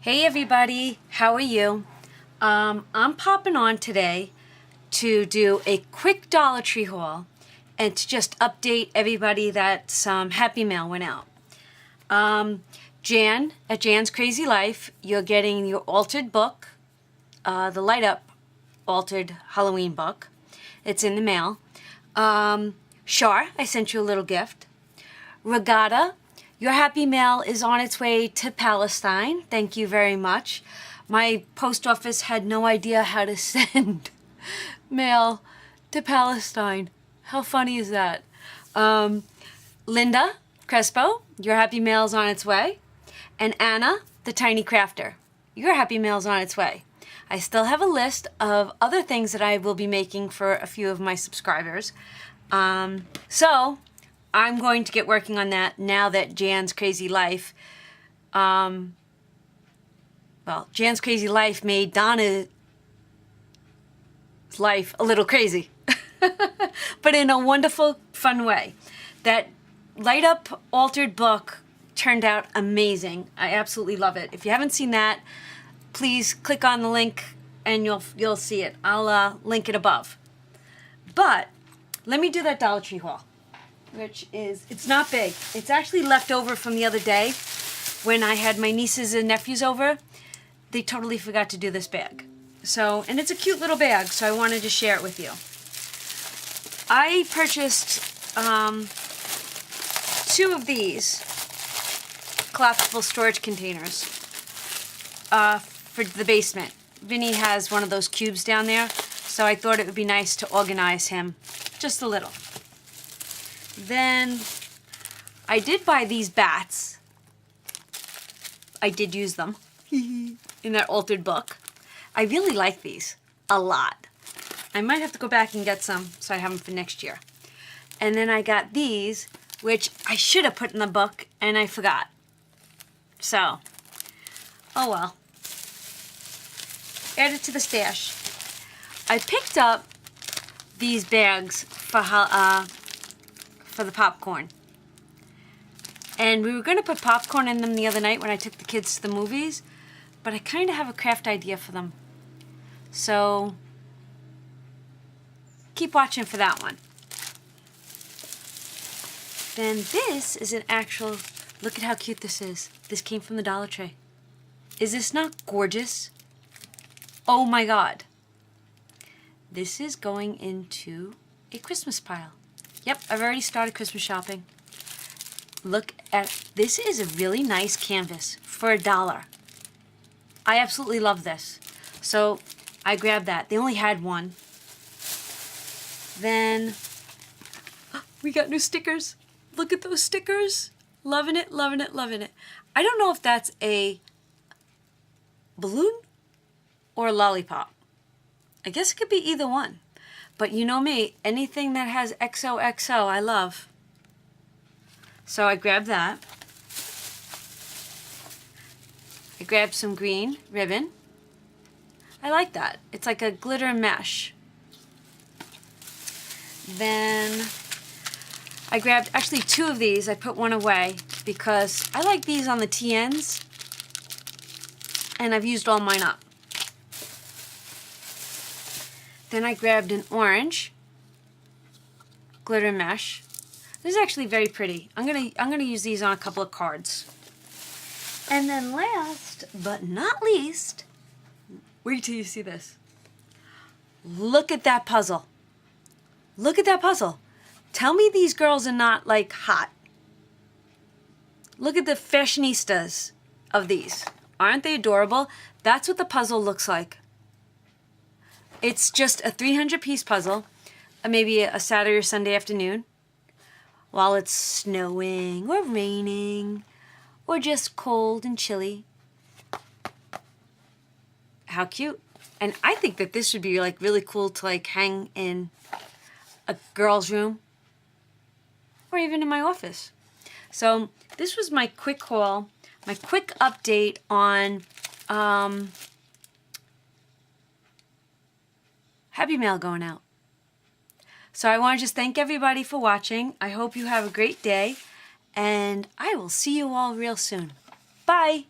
Hey everybody, how are you? I'm popping on today to do a quick Dollar Tree haul and to just update everybody that some Happy Mail went out. Jan, at Jan's Crazy Life, you're getting your altered book, the light up altered Halloween book. It's in the mail. Shar, I sent you a little gift. Regatta, your Happy Mail is on its way to Palestine. Thank you very much. My post office had no idea how to send mail to Palestine. How funny is that? Linda Crespo, your Happy Mail's on its way. And Anna, the Tiny Crafter, your Happy Mail's on its way. I still have a list of other things that I will be making for a few of my subscribers. So I'm going to get working on that now that Jan's Crazy Life, Jan's Crazy Life made Donna's life a little crazy, but in a wonderful, fun way. That light up altered book turned out amazing. I absolutely love it. If you haven't seen that, please click on the link and you'll see it. I'll link it above. But let me do that Dollar Tree haul, which is, it's not big. It's actually left over from the other day when I had my nieces and nephews over. They totally forgot to do this bag. So, and it's a cute little bag, so I wanted to share it with you. I purchased 2 of these collapsible storage containers for the basement. Vinny has one of those cubes down there, so I thought it would be nice to organize him just a little. Then I did buy these bats. I did use them in that altered book. I really like these a lot. I might have to go back and get some so I have them for next year. And then I got these, which I should have put in the book and I forgot. So, oh well. Add it to the stash. I picked up these bags for the popcorn. And we were going to put popcorn in them the other night when I took the kids to the movies, but I kind of have a craft idea for them. So, keep watching for that one. Then this is an actual, look at how cute this is. This came from the Dollar Tree. Is this not gorgeous? Oh my God. This is going into a Christmas pile. Yep, I've already started Christmas shopping. Look at, this is a really nice canvas for $1. I absolutely love this. So I grabbed that. They only had one. Then we got new stickers. Look at those stickers. Loving it, loving it, loving it. I don't know if that's a balloon or a lollipop. I guess it could be either one. But you know me, anything that has XOXO, I love. So I grabbed that. I grabbed some green ribbon. I like that. It's like a glitter mesh. Then I grabbed actually 2 of these. I put one away because I like these on the TNs. And I've used all mine up. Then I grabbed an orange glitter mesh. This is actually very pretty. I'm gonna use these on a couple of cards. And then last but not least, wait till you see this. Look at that puzzle. Look at that puzzle. Tell me these girls are not like hot. Look at the fashionistas of these. Aren't they adorable? That's what the puzzle looks like. It's just a 300-piece puzzle, maybe a Saturday or Sunday afternoon, while it's snowing or raining or just cold and chilly. How cute. And I think that this would be like really cool to like hang in a girl's room or even in my office. So this was my quick haul, my quick update on Happy Mail going out. So I want to just thank everybody for watching. I hope you have a great day, and I will see you all real soon. Bye!